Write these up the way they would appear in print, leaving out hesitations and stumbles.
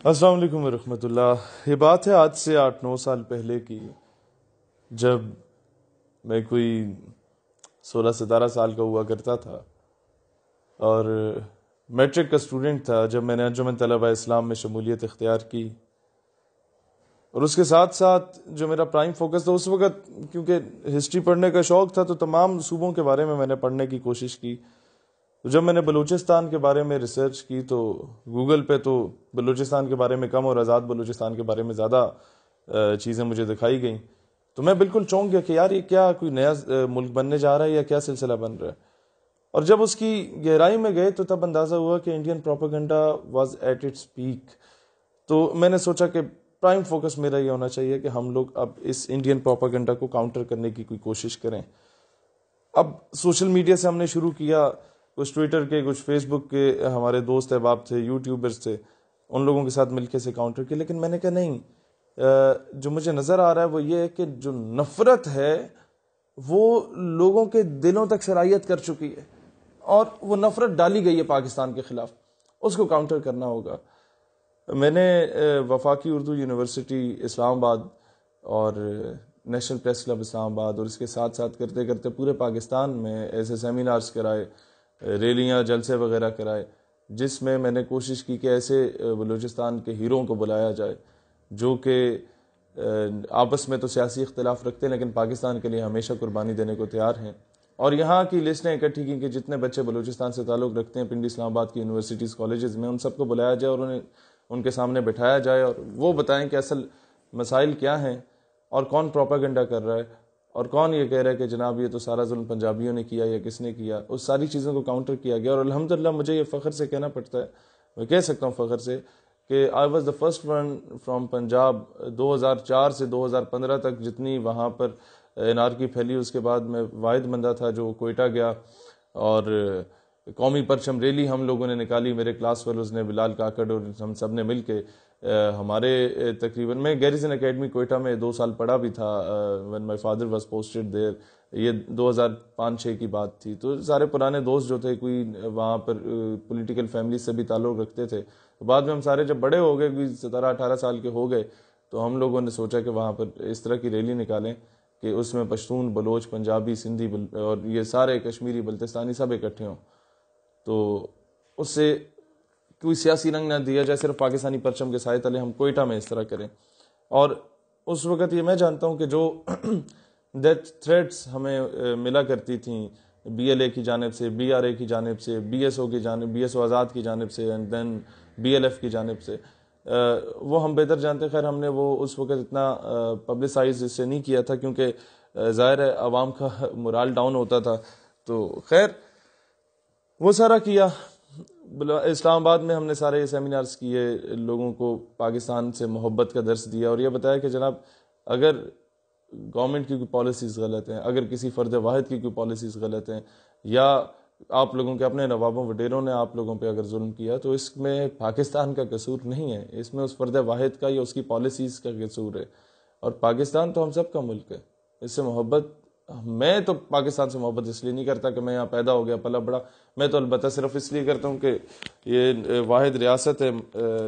السلام علیکم ورحمۃ اللہ. یہ بات ہے آج سے 8-9 سال پہلے کی، جب میں کوئی 16-17 سال کا ہوا کرتا تھا اور میٹرک کا اسٹوڈنٹ تھا جب میں نے انجمن طلبہ اسلام میں شمولیت اختیار کی. اور اس کے ساتھ ساتھ جو میرا پرائم فوکس تھا اس وقت، کیونکہ ہسٹری پڑھنے کا شوق تھا، تو تمام صوبوں کے بارے میں نے پڑھنے کی کوشش کی. جب میں نے بلوچستان کے بارے میں ریسرچ کی تو گوگل پہ تو بلوچستان کے بارے میں کم اور آزاد بلوچستان کے بارے میں زیادہ چیزیں مجھے دکھائی گئیں. تو میں بالکل چونک گیا کہ یار یہ کیا کوئی نیا ملک بننے جا رہا ہے یا کیا سلسلہ بن رہا ہے. اور جب اس کی گہرائی میں گئے تو تب اندازہ ہوا کہ Indian propaganda was at its peak. تو میں نے سوچا کہ پرائم فوکس میرا یہ ہونا چاہیے کہ ہم لوگ اب اس انڈین پروپیگنڈا کو کاؤنٹر کرنے کی کوئی کوشش کریں. اب سوشل میڈیا سے ہم نے شروع کیا، کچھ ٹویٹر کے، کچھ فیس بک کے ہمارے دوست احباب تھے، یوٹیوبرز تھے، ان لوگوں کے ساتھ مل کے سے کاؤنٹر کیا. لیکن میں نے کہا نہیں، جو مجھے نظر آ رہا ہے وہ یہ ہے کہ جو نفرت ہے وہ لوگوں کے دلوں تک سرایت کر چکی ہے اور وہ نفرت ڈالی گئی ہے پاکستان کے خلاف، اس کو کاؤنٹر کرنا ہوگا. میں نے وفاقی اردو یونیورسٹی اسلام آباد اور نیشنل پریس کلب اسلام آباد اور اس کے ساتھ ساتھ کرتے کرتے پورے پاکستان میں ایسے سیمینارز کرائے، ریلیاں، جلسے وغیرہ کرائے، جس میں میں نے کوشش کی کہ ایسے بلوچستان کے ہیروؤں کو بلایا جائے جو کہ آپس میں تو سیاسی اختلاف رکھتے ہیں لیکن پاکستان کے لیے ہمیشہ قربانی دینے کو تیار ہیں. اور یہاں کی لسٹیں اکٹھی کی کہ جتنے بچے بلوچستان سے تعلق رکھتے ہیں پنڈی اسلام آباد کی یونیورسٹیز کالجز میں، ان سب کو بلایا جائے اور انہیں ان کے سامنے بٹھایا جائے اور وہ بتائیں کہ اصل مسائل کیا ہیں اور کون پروپیگنڈا کر رہا ہے اور کون یہ کہہ رہا ہے کہ جناب یہ تو سارا ظلم پنجابیوں نے کیا یا کس نے کیا. اس ساری چیزوں کو کاؤنٹر کیا گیا. اور الحمدللہ مجھے یہ فخر سے کہنا پڑتا ہے، میں کہہ سکتا ہوں فخر سے، کہ I was the first one from Punjab. 2004 سے 2015 تک جتنی وہاں پر انارکی پھیلی، اس کے بعد میں واحد بندہ تھا جو کوئٹہ گیا اور قومی پرچم ریلی ہم لوگوں نے نکالی. میرے کلاس فیلوز نے، بلال کاکڑ اور ہم سب نے مل کے ہمارے تقریباً، میں گیریزن اکیڈمی کوئٹہ میں 2 سال پڑھا بھی تھا when my father was posted there. یہ 2005-6 کی بات تھی. تو سارے پرانے دوست جو تھے کوئی وہاں پر پولیٹیکل فیملی سے بھی تعلق رکھتے تھے. تو بعد میں ہم سارے جب بڑے ہو گئے، کوئی 17-18 سال کے ہو گئے، تو ہم لوگوں نے سوچا کہ وہاں پر اس طرح کی ریلی نکالیں کہ اس میں پشتون، بلوچ، پنجابی، سندھی اور یہ سارے کشمیری، بلتستانی سب اکٹھے ہوں. تو اس سے کوئی سیاسی رنگ نہ دیا جائے، صرف پاکستانی پرچم کے سائے تلے ہم کوئٹہ میں اس طرح کریں. اور اس وقت یہ میں جانتا ہوں کہ جو ڈیتھ تھریٹس ہمیں ملا کرتی تھیں بی ایل اے کی جانب سے، بی آر اے کی جانب سے، بی ایس او کی جانب، بی ایس او آزاد کی جانب سے، and then B L F کی جانب سے، وہ ہم بہتر جانتے. خیر ہم نے وہ اس وقت اتنا پبلسائز اس سے نہیں کیا تھا کیونکہ ظاہر ہے عوام کا مورال ڈاؤن ہوتا تھا. تو خیر وہ سارا کیا. اسلام آباد میں ہم نے سارے سیمینارز کیے، لوگوں کو پاکستان سے محبت کا درس دیا اور یہ بتایا کہ جناب اگر گورنمنٹ کی کوئی پالیسیز غلط ہیں، اگر کسی فرد واحد کی کوئی پالیسیز غلط ہیں، یا آپ لوگوں کے اپنے نوابوں وڈیروں نے آپ لوگوں پہ اگر ظلم کیا، تو اس میں پاکستان کا قصور نہیں ہے، اس میں اس فرد واحد کا یا اس کی پالیسیز کا قصور ہے. اور پاکستان تو ہم سب کا ملک ہے، اس سے محبت، میں تو پاکستان سے محبت اس لیے نہیں کرتا کہ میں یہاں پیدا ہو گیا پلا بڑا، میں تو البتہ صرف اس لیے کرتا ہوں کہ یہ واحد ریاست ہے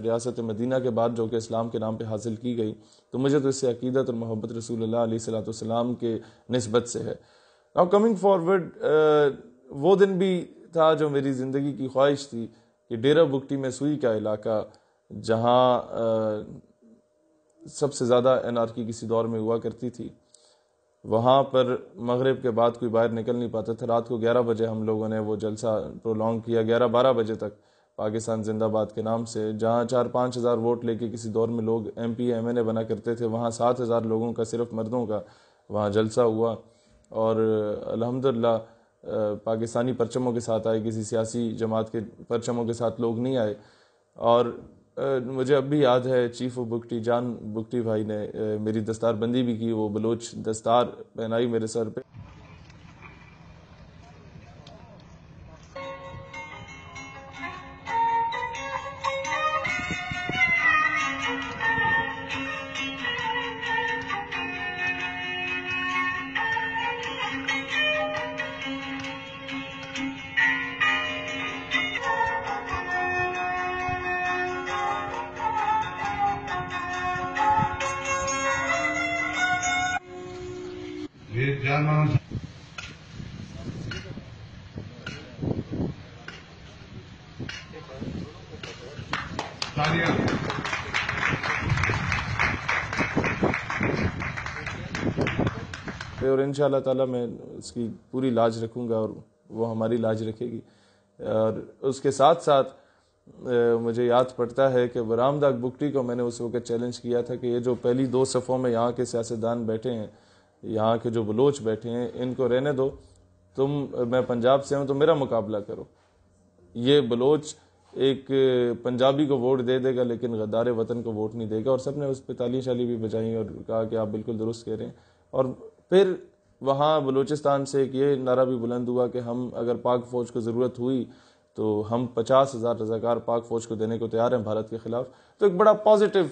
ریاست مدینہ کے بعد جو کہ اسلام کے نام پہ حاصل کی گئی. تو مجھے تو اس سے عقیدت اور محبت رسول اللہ علیہ الصلوۃ والسلام کے نسبت سے ہے. ناؤ کمنگ فارورڈ، وہ دن بھی تھا جو میری زندگی کی خواہش تھی کہ ڈیرہ بگٹی میں سوئی کا علاقہ، جہاں سب سے زیادہ انارکی کسی دور میں ہوا کرتی تھی، وہاں پر مغرب کے بعد کوئی باہر نکل نہیں پاتا تھا. رات کو 11 بجے ہم لوگوں نے وہ جلسہ پرولونگ کیا، 11-12 بجے تک، پاکستان زندہ باد کے نام سے. جہاں 4-5 ہزار ووٹ لے کے کسی دور میں لوگ ایم پی ایم این اے بنا کرتے تھے، وہاں 7,000 لوگوں کا، صرف مردوں کا وہاں جلسہ ہوا. اور الحمدللہ پاکستانی پرچموں کے ساتھ آئے، کسی سیاسی جماعت کے پرچموں کے ساتھ لوگ نہیں آئے. اور مجھے اب بھی یاد ہے چیف آف بگٹی جان بگٹی بھائی نے میری دستار بندی بھی کی، وہ بلوچ دستار پہنائی میرے سر پہ. جان محمد اور انشاءاللہ تعالیٰ میں اس کی پوری لاج رکھوں گا اور وہ ہماری لاج رکھے گی. اور اس کے ساتھ ساتھ مجھے یاد پڑتا ہے کہ برام داغ بکٹی کو میں نے اس وقت چیلنج کیا تھا کہ یہ جو پہلی 2 صفوں میں یہاں کے سیاستدان بیٹھے ہیں، یہاں کے جو بلوچ بیٹھے ہیں، ان کو رہنے دو. میں پنجاب سے ہوں تو میرا مقابلہ کرو. یہ بلوچ ایک پنجابی کو ووٹ دے دے گا لیکن غدار وطن کو ووٹ نہیں دے گا. اور سب نے اس پہ تالی شالی بھی بجائیں اور کہا کہ آپ بالکل درست کہہ رہے ہیں. اور پھر وہاں بلوچستان سے ایک یہ نعرہ بھی بلند ہوا کہ ہم اگر پاک فوج کو ضرورت ہوئی تو ہم 50,000 رضاکار پاک فوج کو دینے کو تیار ہیں بھارت کے خلاف. تو ایک بڑا پازیٹیو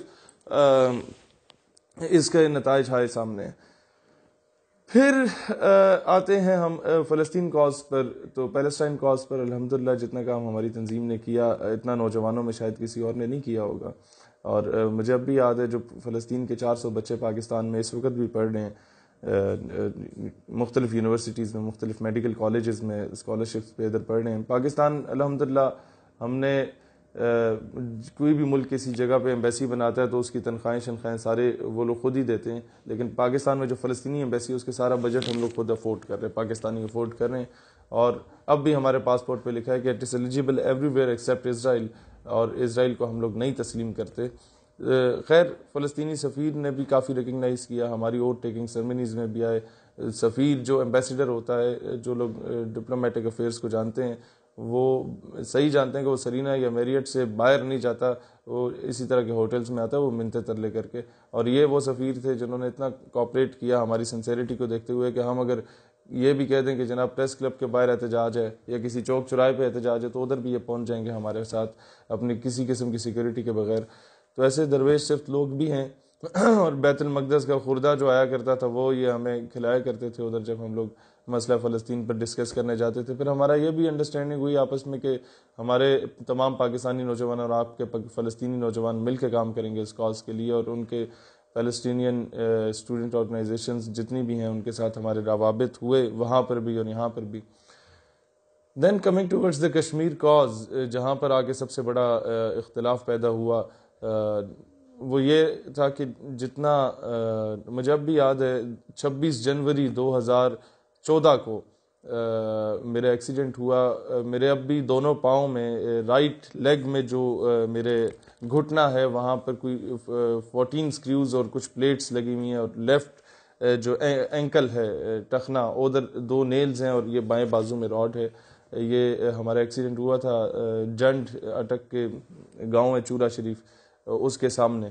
اس کے نتائج آئے سامنے. پھر آتے ہیں ہم فلسطین کاز پر. تو پیلسٹائن کاز پر الحمدللہ جتنا کام ہماری تنظیم نے کیا اتنا نوجوانوں میں شاید کسی اور نے نہیں کیا ہوگا. اور مجھے اب بھی یاد ہے جو فلسطین کے 400 بچے پاکستان میں اس وقت بھی پڑھ رہے ہیں مختلف یونیورسٹیز میں، مختلف میڈیکل کالجز میں اسکالرشپس پہ ادھر پڑھ رہے ہیں. پاکستان الحمدللہ ہم نے کوئی بھی ملک کسی جگہ پہ ایمبیسی بناتا ہے تو اس کی تنخواہیں سارے وہ لوگ خود ہی دیتے ہیں. لیکن پاکستان میں جو فلسطینی ایمبیسی ہے اس کے سارا بجٹ ہم لوگ خود افورڈ کر رہے ہیں، پاکستانی افورڈ کر رہے ہیں. اور اب بھی ہمارے پاسپورٹ پہ لکھا ہے کہ it is eligible everywhere except Israel, اور اسرائیل کو ہم لوگ نہیں تسلیم کرتے. خیر فلسطینی سفیر نے بھی کافی ریکگنائز کیا، ہماری اوٹ ٹیکنگ سرمنیز میں بھی آئے. سفیر جو ایمبیسیڈر ہوتا ہے، جو لوگ ڈپلومیٹک افیئرس کو جانتے ہیں وہ صحیح جانتے ہیں کہ وہ سرینا یا میریٹ سے باہر نہیں جاتا، وہ اسی طرح کے ہوٹلز میں آتا ہے وہ منتیں ترلے کر کے. اور یہ وہ سفیر تھے جنہوں نے اتنا کوآپریٹ کیا ہماری سنسیریٹی کو دیکھتے ہوئے کہ ہم اگر یہ بھی کہہ دیں کہ جناب پریس کلب کے باہر احتجاج ہے یا کسی چوک چوراہے پہ احتجاج ہے تو ادھر بھی یہ پہنچ جائیں گے ہمارے ساتھ اپنی کسی قسم کی سیکورٹی کے بغیر. تو ایسے درویش صرف لوگ بھی ہیں. اور بیت المقدس کا خوردہ جو آیا کرتا تھا وہ یہ ہمیں کھلایا کرتے تھے ادھر جب ہم لوگ مسئلہ فلسطین پر ڈسکس کرنے جاتے تھے. پھر ہمارا یہ بھی انڈرسٹینڈنگ ہوئی آپس میں کہ ہمارے تمام پاکستانی نوجوان اور آپ کے فلسطینی نوجوان مل کے کام کریں گے اس کاز کے لیے. اور ان کے فلسطینین اسٹوڈنٹ آرگنائزیشنز جتنی بھی ہیں ان کے ساتھ ہمارے روابط ہوئے وہاں پر بھی اور یہاں پر بھی. Then coming towards the Kashmir cause, جہاں پر آگے سب سے بڑا اختلاف پیدا ہوا وہ یہ تھا کہ جتنا مجھے اب بھی یاد ہے 26 جنوری 2014 کو میرا ایکسیڈنٹ ہوا. میرے اب بھی دونوں پاؤں میں رائٹ لیگ میں جو میرے گھٹنا ہے وہاں پر کوئی 14 سکریوز اور کچھ پلیٹس لگی ہوئی ہیں، اور لیفٹ جو اینکل ہے ٹخنا ادھر 2 نیلز ہیں، اور یہ بائیں بازو میں راڈ ہے. یہ ہمارا ایکسیڈنٹ ہوا تھا جنڈ اٹک کے گاؤں ہے چورا شریف اس کے سامنے.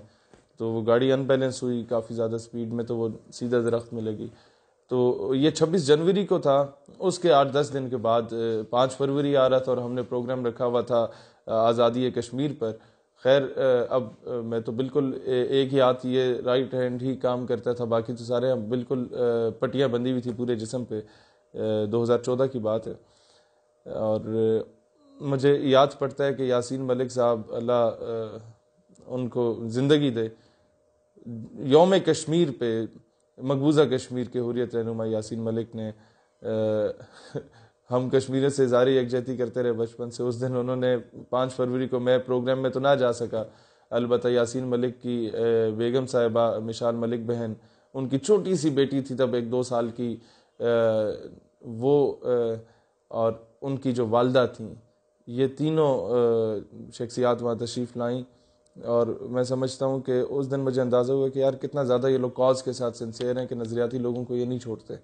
تو وہ گاڑی ان بیلنس ہوئی کافی زیادہ سپیڈ میں تو وہ سیدھا درخت میں لگی. تو یہ 26 جنوری کو تھا. اس کے 8-10 دن کے بعد 5 فروری آ رہا تھا اور ہم نے پروگرام رکھا ہوا تھا آزادی کشمیر پر. خیر اب میں تو بالکل ایک ہی ہاتھ یہ رائٹ ہینڈ ہی کام کرتا تھا، باقی تو سارے بالکل پٹیاں بندھی ہوئی تھی پورے جسم پہ. 2014 کی بات ہے. اور مجھے یاد پڑتا ہے کہ یاسین ملک صاحب اللہ ان کو زندگی دے، یوم کشمیر پہ مقبوضہ کشمیر کے حریت رہنما یاسین ملک نے ہم کشمیریوں سے اظہار یکجہتی کرتے رہے بچپن سے. اس دن انہوں نے 5 فروری کو میں پروگرام میں تو نہ جا سکا، البتہ یاسین ملک کی بیگم صاحبہ مشال ملک بہن، ان کی چھوٹی سی بیٹی تھی تب 1-2 سال کی، وہ اور ان کی جو والدہ تھیں، یہ تینوں شخصیات وہاں تشریف لائیں. اور میں سمجھتا ہوں کہ اس دن مجھے اندازہ ہوا کہ یار کتنا زیادہ یہ لوگ کاز کے ساتھ سنسیئر ہیں کہ نظریاتی لوگوں کو یہ نہیں چھوڑتے.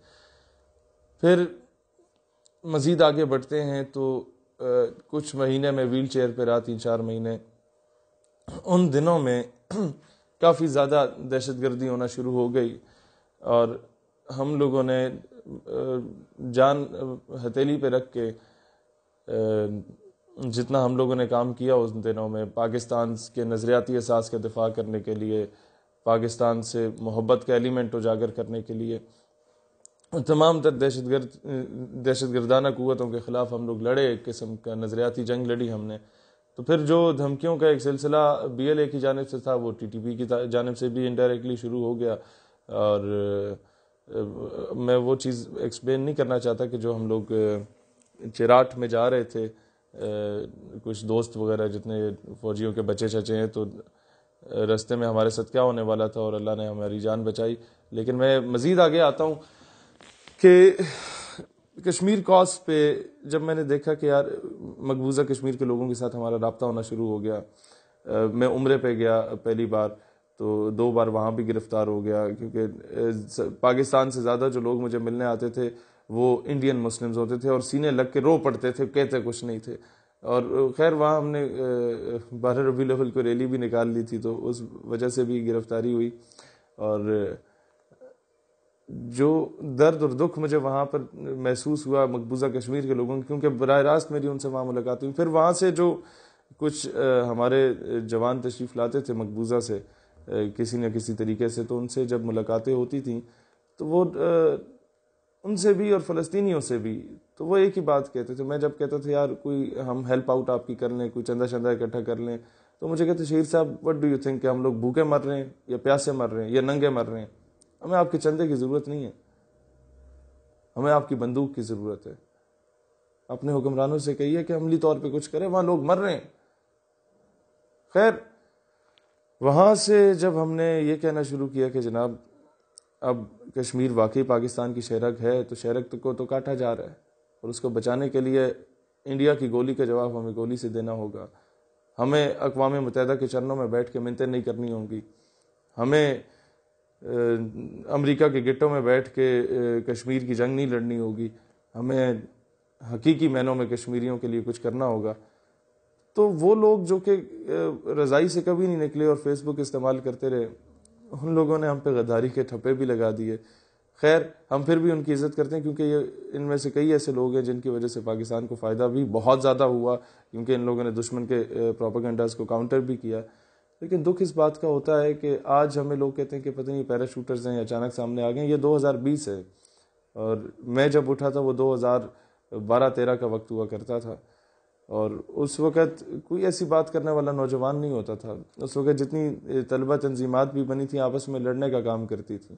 پھر مزید آگے بڑھتے ہیں تو کچھ مہینے میں ویل چیئر پہ رہا، 3-4 مہینے. ان دنوں میں کافی زیادہ دہشت گردی ہونا شروع ہو گئی اور ہم لوگوں نے جان ہتھیلی پہ رکھ کے جتنا ہم لوگوں نے کام کیا اس دنوں میں پاکستان کے نظریاتی احساس کا دفاع کرنے کے لیے، پاکستان سے محبت کا ایلیمنٹ اجاگر کرنے کے لیے، تمام تر دہشت گردانہ قوتوں کے خلاف ہم لوگ لڑے. ایک قسم کا نظریاتی جنگ لڑی ہم نے. تو پھر جو دھمکیوں کا ایک سلسلہ BLA کی جانب سے تھا وہ TTP کی جانب سے بھی انڈائریکٹلی شروع ہو گیا. اور میں وہ چیز ایکسپلین نہیں کرنا چاہتا کہ جو ہم لوگ چراٹ میں جا رہے تھے، کچھ دوست وغیرہ جتنے فوجیوں کے بچے چچے ہیں، تو رستے میں ہمارے ساتھ کیا ہونے والا تھا اور اللہ نے ہماری جان بچائی. لیکن میں مزید آگے آتا ہوں کہ کشمیر کاز پہ جب میں نے دیکھا کہ یار مقبوضہ کشمیر کے لوگوں کے ساتھ ہمارا رابطہ ہونا شروع ہو گیا. میں عمرے پہ گیا پہلی بار، تو 2 بار وہاں بھی گرفتار ہو گیا، کیونکہ پاکستان سے زیادہ جو لوگ مجھے ملنے آتے تھے وہ انڈین مسلمز ہوتے تھے اور سینے لگ کے رو پڑتے تھے، کہتے کچھ نہیں تھے. اور خیر وہاں ہم نے 12 ربیع الاول کو ریلی بھی نکال لی تھی، تو اس وجہ سے بھی گرفتاری ہوئی. اور جو درد اور دکھ مجھے وہاں پر محسوس ہوا مقبوضہ کشمیر کے لوگوں کی، کیونکہ براہ راست میری ان سے وہاں ملاقات ہوئی. پھر وہاں سے جو کچھ ہمارے جوان تشریف لاتے تھے مقبوضہ سے کسی نہ کسی طریقے سے، تو ان سے جب ملاقاتیں ہوتی تھیں تو وہ ان سے بھی اور فلسطینیوں سے بھی تو وہ ایک ہی بات کہتے تھے. میں جب کہتا تھا یار کوئی ہم ہیلپ آؤٹ آپ کی کر لیں، کوئی چندہ شندہ اکٹھا کر لیں، تو مجھے کہتے شہیر صاحب وٹ ڈو یو تھنک کہ ہم لوگ بھوکے مر رہے ہیں یا پیاسے مر رہے ہیں یا ننگے مر رہے ہیں؟ ہمیں آپ کے چندے کی ضرورت نہیں ہے، ہمیں آپ کی بندوق کی ضرورت ہے. اپنے حکمرانوں سے کہیے کہ عملی طور پہ کچھ کریں، وہاں لوگ مر رہے ہیں. خیر وہاں سے جب ہم نے یہ کہنا شروع کیا کہ جناب اب کشمیر واقعی پاکستان کی شہرک ہے، تو شہرک کو تو کاٹا جا رہا ہے، اور اس کو بچانے کے لیے انڈیا کی گولی کا جواب ہمیں گولی سے دینا ہوگا. ہمیں اقوام متحدہ کے چرنوں میں بیٹھ کے منتیں نہیں کرنی ہوں گی، ہمیں امریکہ کے گٹوں میں بیٹھ کے کشمیر کی جنگ نہیں لڑنی ہوگی، ہمیں حقیقی معنوں میں کشمیریوں کے لیے کچھ کرنا ہوگا. تو وہ لوگ جو کہ رضائی سے کبھی نہیں نکلے اور فیس بک استعمال کرتے رہے، ان لوگوں نے ہم پہ غداری کے ٹھپے بھی لگا دیے. خیر ہم پھر بھی ان کی عزت کرتے ہیں، کیونکہ یہ ان میں سے کئی ایسے لوگ ہیں جن کی وجہ سے پاکستان کو فائدہ بھی بہت زیادہ ہوا، کیونکہ ان لوگوں نے دشمن کے پروپیگنڈاز کو کاؤنٹر بھی کیا. لیکن دکھ اس بات کا ہوتا ہے کہ آج ہمیں لوگ کہتے ہیں کہ پتہ نہیں پیراشوٹرز ہیں اچانک سامنے آ گئے. یہ 2020 ہے، اور میں جب اٹھا تھا وہ 2012-13 کا وقت ہوا کرتا تھا، اور اس وقت کوئی ایسی بات کرنے والا نوجوان نہیں ہوتا تھا. اس وقت جتنی طلبہ تنظیمات بھی بنی تھیں آپس میں لڑنے کا کام کرتی تھیں،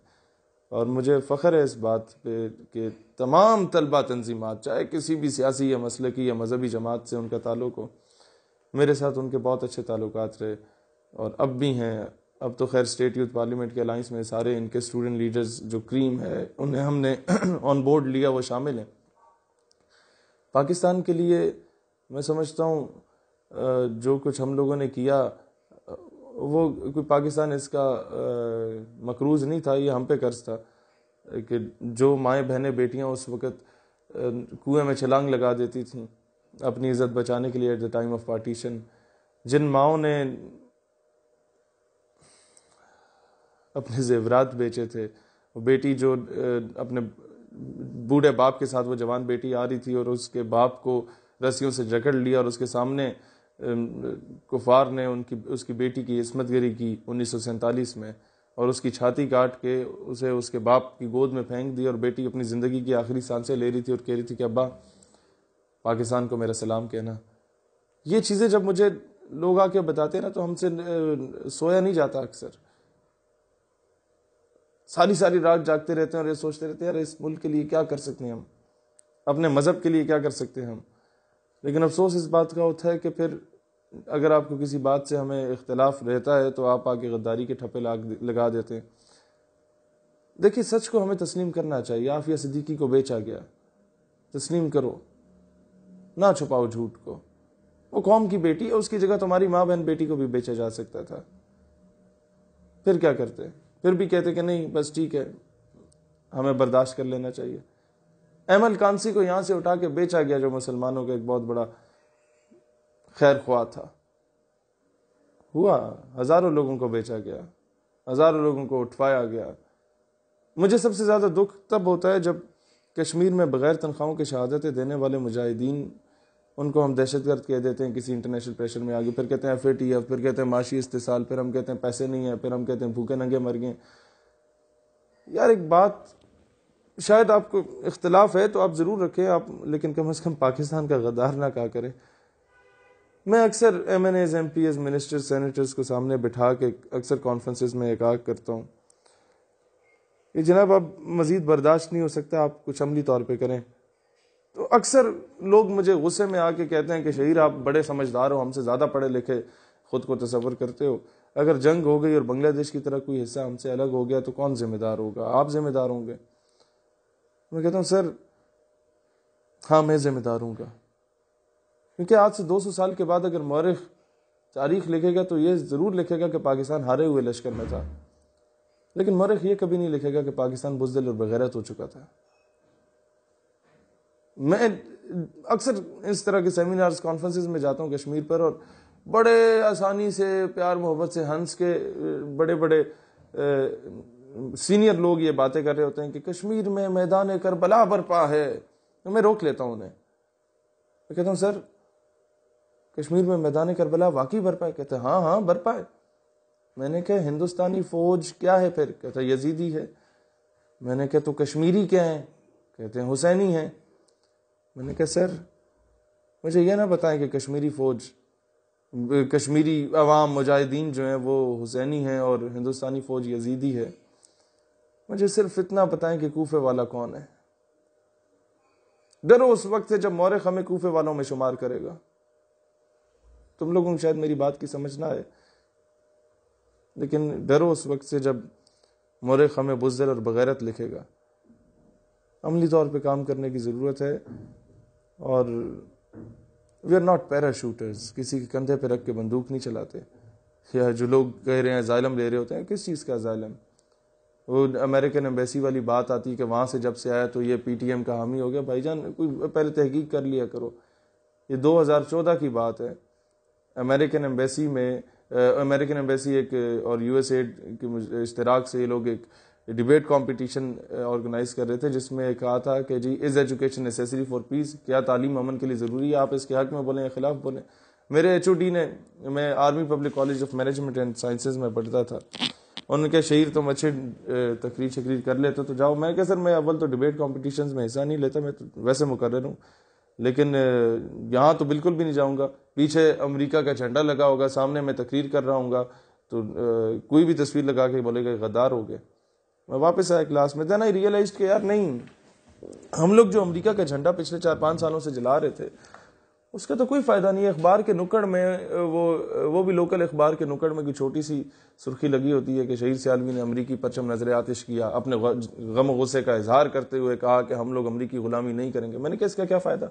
اور مجھے فخر ہے اس بات پہ کہ تمام طلبہ تنظیمات چاہے کسی بھی سیاسی یا مسلکی یا مذہبی جماعت سے ان کا تعلق ہو، میرے ساتھ ان کے بہت اچھے تعلقات رہے اور اب بھی ہیں. اب تو خیر اسٹیٹ یوتھ پارلیمنٹ کے الائنس میں سارے ان کے اسٹوڈنٹ لیڈرز جو کریم ہے انہیں ہم نے آن بورڈ لیا، وہ شامل ہیں. پاکستان کے لیے میں سمجھتا ہوں جو کچھ ہم لوگوں نے کیا وہ کوئی پاکستان اس کا مقروض نہیں تھا، یہ ہم پہ قرض تھا کہ جو مائیں بہنیں بیٹیاں اس وقت کنویں میں چھلانگ لگا دیتی تھیں اپنی عزت بچانے کے لیے at the time of partition, جن ماؤں نے اپنے زیورات بیچے تھے، وہ بیٹی جو اپنے بوڑھے باپ کے ساتھ وہ جوان بیٹی آ رہی تھی اور اس کے باپ کو رسیوں سے جکڑ لیا اور اس کے سامنے کفار نے اس کی بیٹی کی عصمت گری کی 1947 میں، اور اس کی چھاتی کاٹ کے اسے اس کے باپ کی گود میں پھینک دی، اور بیٹی اپنی زندگی کی آخری سانسیں لے رہی تھی اور کہہ رہی تھی کہ ابا پاکستان کو میرا سلام کہنا. یہ چیزیں جب مجھے لوگ آ کے بتاتے ہیں نا تو ہم سے سویا نہیں جاتا. اکثر ساری رات جاگتے رہتے ہیں اور یہ سوچتے رہتے ہیں یار اس ملک کے لیے کیا کر سکتے ہیں ہم، اپنے مذہب کے لیے کیا کر سکتے ہیں ہم. لیکن افسوس اس بات کا ہوتا ہے کہ پھر اگر آپ کو کسی بات سے ہمیں اختلاف رہتا ہے تو آپ آگے غداری کے ٹھپے لگا دیتے ہیں. دیکھیے سچ کو ہمیں تسلیم کرنا چاہیے. عافیہ صدیقی کو بیچا گیا، تسلیم کرو، نہ چھپاؤ جھوٹ کو. وہ قوم کی بیٹی ہے، اس کی جگہ تمہاری ماں بہن بیٹی کو بھی بیچا جا سکتا تھا. پھر کیا کرتے؟ پھر بھی کہتے کہ نہیں بس ٹھیک ہے ہمیں برداشت کر لینا چاہیے. احمد کانسی کو یہاں سے اٹھا کے بیچا گیا جو مسلمانوں کا ایک بہت بڑا خیر خواہ تھا. ہوا ہزاروں لوگوں کو بیچا گیا، ہزاروں لوگوں کو اٹھوایا گیا. مجھے سب سے زیادہ دکھ تب ہوتا ہے جب کشمیر میں بغیر تنخواہوں کے شہادتیں دینے والے مجاہدین، ان کو ہم دہشت گرد کہہ دیتے ہیں کسی انٹرنیشنل پریشر میں آگے، پھر کہتے ہیں FATF، پھر کہتے ہیں معاشی استحصال، پھر ہم کہتے ہیں پیسے نہیں ہیں، پھر ہم کہتے ہیں بھوکے ننگے مر گئے. یار ایک بات، شاید آپ کو اختلاف ہے تو آپ ضرور رکھیں آپ، لیکن کم از کم پاکستان کا غدار نہ کہا کریں. میں اکثر MNAs MPs منسٹرز سینیٹرز کو سامنے بٹھا کے اکثر کانفرنسز میں ایک کرتا ہوں کہ جناب اب مزید برداشت نہیں ہو سکتا، آپ کچھ عملی طور پہ کریں. تو اکثر لوگ مجھے غصے میں آ کے کہتے ہیں کہ شہیر آپ بڑے سمجھدار ہو، ہم سے زیادہ پڑھے لکھے خود کو تصور کرتے ہو، اگر جنگ ہو گئی اور بنگلہ دیش کی طرح کوئی حصہ ہم سے الگ ہو گیا تو کون ذمہ دار ہوگا؟ آپ ذمہ دار ہوں گے. میں کہتا ہوں سر ہاں میں ذمہ دار ہوں گا، کیونکہ آج سے 200 سال کے بعد اگر مورخ تاریخ لکھے گا تو یہ ضرور لکھے گا کہ پاکستان ہارے ہوئے لشکر میں تھا، لیکن مورخ یہ کبھی نہیں لکھے گا کہ پاکستان بزدل اور بغیرت ہو چکا تھا. میں اکثر اس طرح کے سیمینارز کانفرنسز میں جاتا ہوں کشمیر پر، اور بڑے آسانی سے پیار محبت سے ہنس کے بڑے بڑے سینئر لوگ یہ باتیں کر رہے ہوتے ہیں کہ کشمیر میں میدان کربلا برپا ہے. میں روک لیتا ہوں انہیں، میں کہتا ہوں سر کشمیر میں میدان کربلا واقعی برپا ہے؟ کہتے ہیں ہاں ہاں برپا ہے. میں نے کہا ہندوستانی فوج کیا ہے پھر؟ کہتا ہے یزیدی ہے. میں نے کہا تو کشمیری کیا ہیں؟ کہتے ہیں حسینی ہیں. میں نے کہا سر مجھے یہ نہ بتائیں کہ کشمیری فوج، کشمیری عوام مجاہدین جو ہیں وہ حسینی ہیں اور ہندوستانی فوج یزیدی ہے. مجھے صرف اتنا بتائیں کہ کوفے والا کون ہے. ڈرو اس وقت سے جب مورخ ہمیں کوفے والوں میں شمار کرے گا. تم لوگوں کو شاید میری بات کی سمجھ نہ آئے، لیکن ڈرو اس وقت سے جب مورخ ہمیں بزدل اور بغیرت لکھے گا. عملی طور پہ کام کرنے کی ضرورت ہے، اور we are not para shooters, کسی کے کندھے پہ رکھ کے بندوق نہیں چلاتے. یا جو لوگ کہہ رہے ہیں ظالم لے رہے ہوتے ہیں، کس چیز کا ظالم؟ وہ امریکن ایمبیسی والی بات آتی ہے کہ وہاں سے جب سے آیا تو یہ پی ٹی ایم کا حامی ہو گیا. بھائی جان کوئی پہلے تحقیق کر لیا کرو. یہ 2014 کی بات ہے. امریکن ایمبیسی ایک اور یو ایس ایڈ کے اشتراک سے یہ لوگ ایک ڈیبیٹ کمپٹیشن آرگنائز کر رہے تھے، جس میں کہا تھا کہ جی از ایجوکیشن نیسیسری فار پیس، کیا تعلیم امن کے لیے ضروری ہے؟ آپ اس کے حق میں بولیں یا خلاف بولیں. میرے ایچ او ڈی نے، میں army public college of management and sciences میں پڑھتا تھا، انہوں نے کہا شہیر تم اچھے تقریر کر لیتے تو جاؤ. میں کہا سر میں اول تو ڈیبیٹ کمپٹیشنز میں حصہ نہیں لیتا، میں تو ویسے مقرر ہوں، لیکن یہاں تو بالکل بھی نہیں جاؤں گا. پیچھے امریکہ کا جھنڈا لگا ہوگا، سامنے میں تقریر کر رہا ہوں گا تو کوئی بھی تصویر لگا کے بولے گا غدار ہو گئے. میں واپس آیا کلاس میں، دین آئی ریئلائزڈ کہ یار نہیں، ہم لوگ جو امریکہ کا جھنڈا پچھلے 4-5 سالوں سے جلا رہے تھے اس کا تو کوئی فائدہ نہیں ہے. اخبار کے نکڑ میں وہ بھی لوکل اخبار کے نکڑ میں کوئی چھوٹی سی سرخی لگی ہوتی ہے کہ شہیر سیالوی نے امریکی پرچم نظر آتش کیا، اپنے غم و غصے کا اظہار کرتے ہوئے کہا کہ ہم لوگ امریکی غلامی نہیں کریں گے. میں نے کہا اس کا کیا فائدہ؟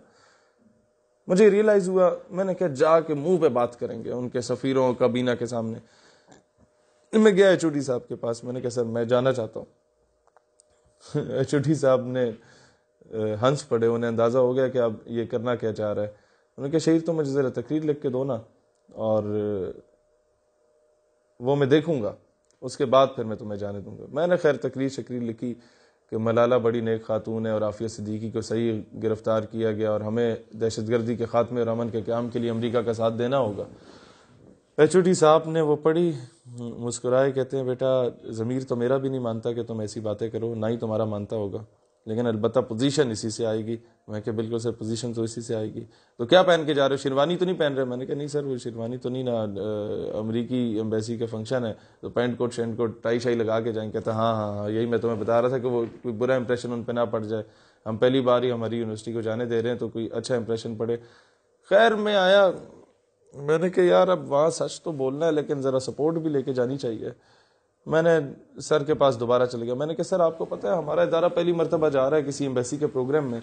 مجھے ریئلائز ہوا، میں نے کہا جا کے منہ پہ بات کریں گے ان کے سفیروں کابینہ کے سامنے. میں گیا ایچ او ڈی صاحب کے پاس، میں نے کہا سر میں جانا چاہتا ہوں. ایچ او ڈی صاحب نے ہنس پڑے، انہیں اندازہ ہو گیا کہ اب یہ کرنا کیا چاہ رہا ہے. انہوں نے کہا شہیر تو مجھے ذرا تقریر لکھ کے دو نا، اور وہ میں دیکھوں گا، اس کے بعد پھر میں تمہیں جانے دوں گا. میں نے خیر تقریر لکھی کہ ملالہ بڑی نیک خاتون ہے اور عافیہ صدیقی کو صحیح گرفتار کیا گیا اور ہمیں دہشت گردی کے خاتمے اور امن کے قیام کے لیے امریکہ کا ساتھ دینا ہوگا. ایچ او ڈی صاحب نے وہ پڑھی، مسکرائے، کہتے ہیں بیٹا ضمیر تو میرا بھی نہیں مانتا کہ تم ایسی باتیں کرو، نہ ہی تمہارا مانتا ہوگا، لیکن البتہ پوزیشن اسی سے آئے گی. میں کہ بالکل سر پوزیشن تو اسی سے آئے گی. تو کیا پہن کے جا رہے ہو؟ شیروانی تو نہیں پہن رہے؟ میں نے کہا نہیں سر وہ شیروانی تو نہیں، نا امریکی ایمبیسی کا فنکشن ہے تو پینٹ کوٹ شینٹ کوٹ ٹائی شائی لگا کے جائیں. کہتا ہاں یہی میں تمہیں بتا رہا تھا کہ وہ کوئی برا امپریشن ان پہ نہ پڑ جائے، ہم پہلی بار ہی ہماری یونیورسٹی کو جانے دے رہے ہیں تو کوئی اچھا امپریشن پڑے. خیر میں آیا، میں نے کہا یار اب وہاں سچ تو بولنا ہے لیکن ذرا سپورٹ بھی لے کے جانی چاہیے. میں نے سر کے پاس دوبارہ چل گیا. میں نے کہا سر آپ کو پتہ ہے ہمارا ادارہ پہلی مرتبہ جا رہا ہے کسی ایمبیسی کے پروگرام میں،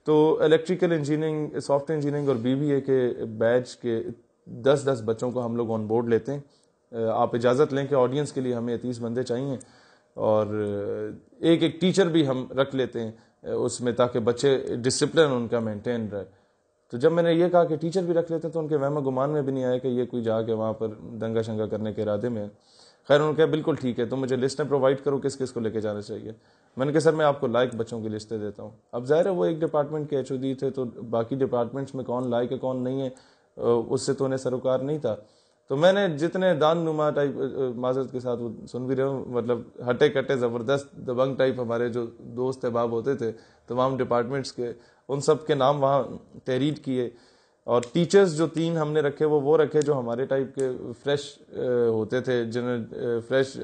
تو electrical engineering, soft ware engineering اور BBA کے بیچ کے 10 بچوں کو ہم لوگ آن بورڈ لیتے ہیں. آپ اجازت لیں کہ آڈینس کے لیے ہمیں 30 بندے چاہیے، اور ایک ٹیچر بھی ہم رکھ لیتے ہیں اس میں تاکہ بچے ڈسپلن ان کا مینٹین رہے. تو جب میں نے یہ کہا کہ ٹیچر بھی رکھ لیتے ہیں تو ان کے وہم و گمان میں بھی نہیں آیا کہ یہ کوئی جا کے وہاں پر دنگا شنگا کرنے کے ارادے میں. خیر انہوں نے کہا بالکل ٹھیک ہے، تم مجھے لسٹیں پرووائڈ کرو کس کس کو لے کے جانا چاہیے. میں نے کہا سر میں آپ کو لائق بچوں کی لسٹیں دیتا ہوں. اب ظاہر ہے وہ ایک ڈپارٹمنٹ کے ایچ او ڈی تھے تو باقی ڈپارٹمنٹس میں کون لائق ہے کون نہیں ہے اس سے تو انہیں سروکار نہیں تھا. تو میں نے جتنے دان نما ٹائپ، معذرت کے ساتھ وہ سن بھی رہے ہوں، مطلب ہٹے کٹے زبردست دبنگ ٹائپ ہمارے جو دوست احباب ہوتے تھے تمام ڈپارٹمنٹس کے، ان سب کے نام وہاں تحریر کیے. اور ٹیچرز جو 3 ہم نے رکھے وہ رکھے جو ہمارے ٹائپ کے فریش ہوتے تھے، جنہوں نے فریش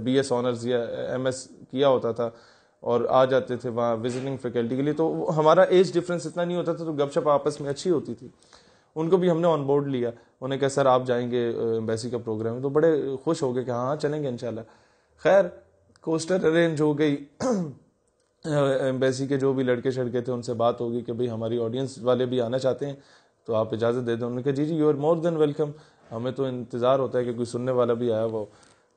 بی ایس آنرز یا ایم ایس کیا ہوتا تھا اور آ جاتے تھے وہاں وزٹنگ فیکلٹی کے لیے، تو ہمارا ایج ڈفرینس اتنا نہیں ہوتا تھا، تو گپ شپ آپس میں اچھی ہوتی تھی. ان کو بھی ہم نے آن بورڈ لیا. انہیں کہا سر آپ جائیں گے ایمبیسی کا پروگرام ہے، تو بڑے خوش ہو گئے کہ ہاں چلیں گے انشاءاللہ. خیر کوسٹر ارینج ہو گئی، ایمبیسی کے جو بھی لڑکے شڑکے تھے ان سے بات ہوگی کہ بھئی ہماری آڈینس والے بھی آنا چاہتے ہیں تو آپ اجازت دے دیں. انہوں نے کہا جی you are more than welcome, ہمیں تو انتظار ہوتا ہے کہ کوئی سننے والا بھی آیا ہوا ہو.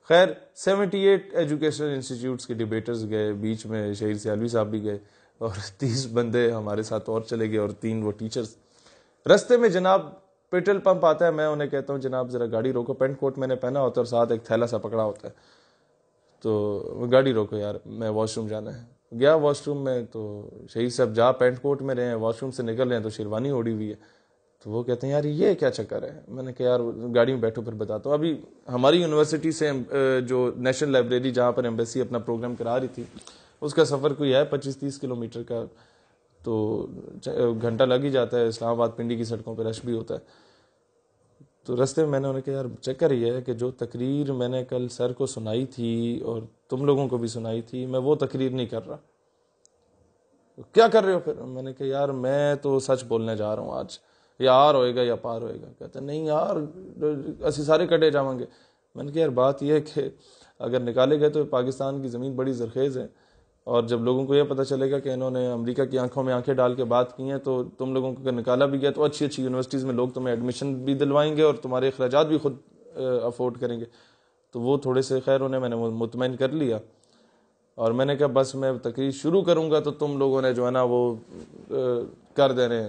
خیر 78 ایجوکیشنل انسٹیٹیوٹس کے ڈیبیٹرز گئے، بیچ میں شہید سیالوی صاحب بھی گئے اور 30 بندے ہمارے ساتھ اور چلے گئے اور 3 وہ ٹیچرز. رستے میں جناب پیٹرول پمپ آتا ہے، میں انہیں کہتا ہوں جناب ذرا گاڑی روکو، پینٹ کوٹ میں نے پہنا ہوتا ہے اور ساتھ ایک تھیلا سا پکڑا ہوتا ہے، تو گاڑی روکو یار میں واش روم جانا ہے. گیا واش روم میں، تو شہید صاحب جا پینٹ کوٹ میں رہے ہیں، واش روم سے نکل رہے ہیں تو شیروانی اوڑی ہوئی ہے. تو وہ کہتے ہیں یار یہ کیا چکر ہے. میں نے کہا یار گاڑی میں بیٹھو پھر بتاتا ہوں. ابھی ہماری یونیورسٹی سے جو نیشنل لائبریری جہاں پر ایمبیسی اپنا پروگرام کرا رہی تھی اس کا سفر کوئی ہے 25-30 کلومیٹر کا، تو گھنٹہ لگ ہی جاتا ہے. اسلام آباد پنڈی کی سڑکوں پہ رش بھی ہوتا ہے. تو رستے میں نے انہیں کہا یار چکر یہ ہے کہ جو تقریر میں نے کل سر کو سنائی تھی اور تم لوگوں کو بھی سنائی تھی میں وہ تقریر نہیں کر رہا. کیا کر رہے ہو پھر؟ میں نے کہا یار میں تو سچ بولنے جا رہا ہوں آج، یا آر ہوئے گا یا پار ہوئے گا. کہتے نہیں یار اسی سارے کٹے جاؤں گے. میں نے کہا یار بات یہ ہے کہ اگر نکالے گئے تو پاکستان کی زمین بڑی زرخیز ہے، اور جب لوگوں کو یہ پتہ چلے گا کہ انہوں نے امریکہ کی آنکھوں میں آنکھیں ڈال کے بات کی ہیں تو تم لوگوں کو اگر نکالا بھی گیا تو اچھی اچھی یونیورسٹیز میں لوگ تمہیں ایڈمیشن بھی دلوائیں گے اور تمہارے اخراجات بھی خود افورڈ کریں گے. تو وہ تھوڑے سے خیر انہیں میں نے مطمئن کر لیا، اور میں نے کہا بس میں تقریر شروع کروں گا تو تم لوگوں نے جو ہے نا وہ کر دینے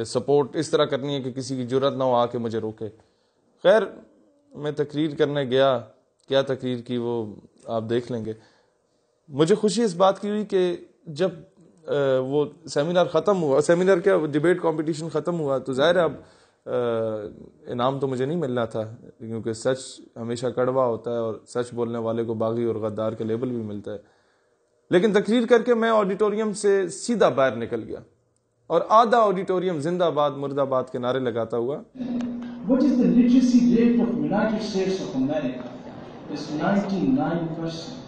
سپورٹ اس طرح کرنی ہے کہ کسی کی جرت نہ ہو آ کے مجھے روکے. خیر میں تقریر کرنے گیا، کیا تقریر کی وہ آپ دیکھ لیں گے. مجھے خوشی اس بات کی ہوئی کہ جب وہ سیمینار ختم ہوا، سیمینار کیا ڈیبیٹ کمپٹیشن ختم ہوا، تو ظاہر ہے اب انعام تو مجھے نہیں ملنا تھا کیونکہ سچ ہمیشہ کڑوا ہوتا ہے اور سچ بولنے والے کو باغی اور غدار کا لیبل بھی ملتا ہے. لیکن تقریر کر کے میں آڈیٹوریم سے سیدھا باہر نکل گیا اور آدھا آڈیٹوریم زندہ باد مرد آباد کے نعرے لگاتا ہوا. What is the literacy rate of United States of America? It's 99%.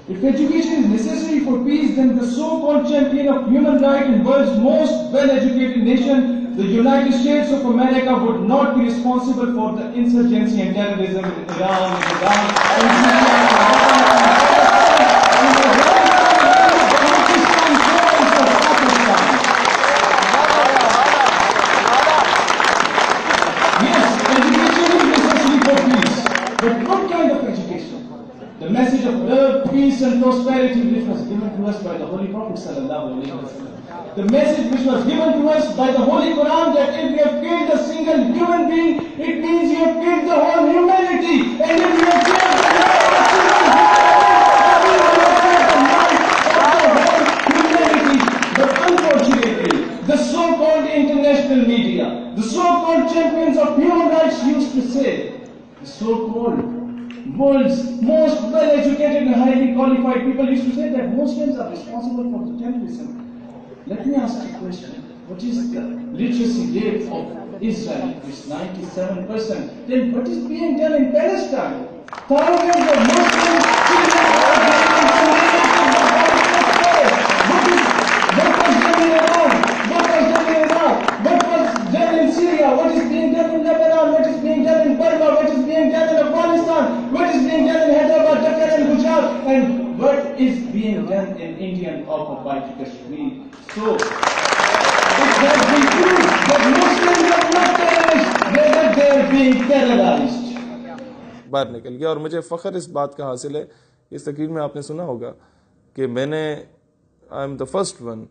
If education is necessary for peace, then the so-called champion of human rights and world's most well-educated nation, the United States of America, would not be responsible for the insurgency and terrorism in Iran, message of love, peace and prosperity which was given to us by the Holy Prophet sallallahu alaihi wasallam. The message which was given to us by the Holy Quran that if you have killed a single human being, it means you have killed the whole humanity. And if you have killed the whole humanity, but unfortunately, the so-called international media, the so-called champions of human rights used to say, the so-called world's most well-educated and highly qualified people used to say that Muslims are responsible for the terrorism. Let me ask you a question. What is the literacy rate of Israel? It's 97%. Then what is being done in Palestine? Thousands of Muslims what was done in Iran? What was done in Iraq? What was done in Syria? What is being done in Lebanon? What is being done in Burma? What is being done in Afghanistan? What is being done in Hyderabad, Dhaka and Gujarat? And what is being done in Indian occupied Kashmir? So, it has been proved that Muslims are not terrorists, rather they are being terrorized. باہر نکل گیا. اور مجھے فخر اس بات کا حاصل ہے، اس تقریر میں آپ نے سنا ہوگا کہ میں نے I am the first one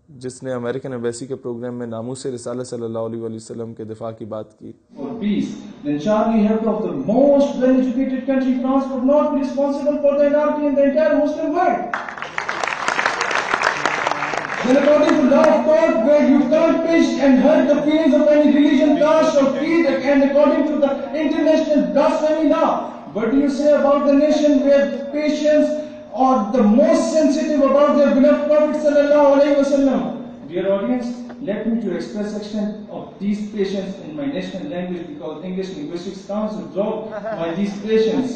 جس نے امریکن ایمبیسی کے پروگرام میں ناموس رسالت صلی اللہ علیہ وسلم کے دفاع کی بات کی. For peace, then Charlie Hebdo of the most well-educated country, France, would not be responsible for the anarchy in the entire Muslim world. Then according to law of God, where you can't pinch and hurt the feelings of any religion, caste or creed, and according to the international blasphemy law, what do you say about the nation where patience are the most sensitive about their beloved Prophet sallallahu alaihi wasallam? Dear audience, let me to express extent of these patients in my national language because English Linguistics Council dropped by these patients.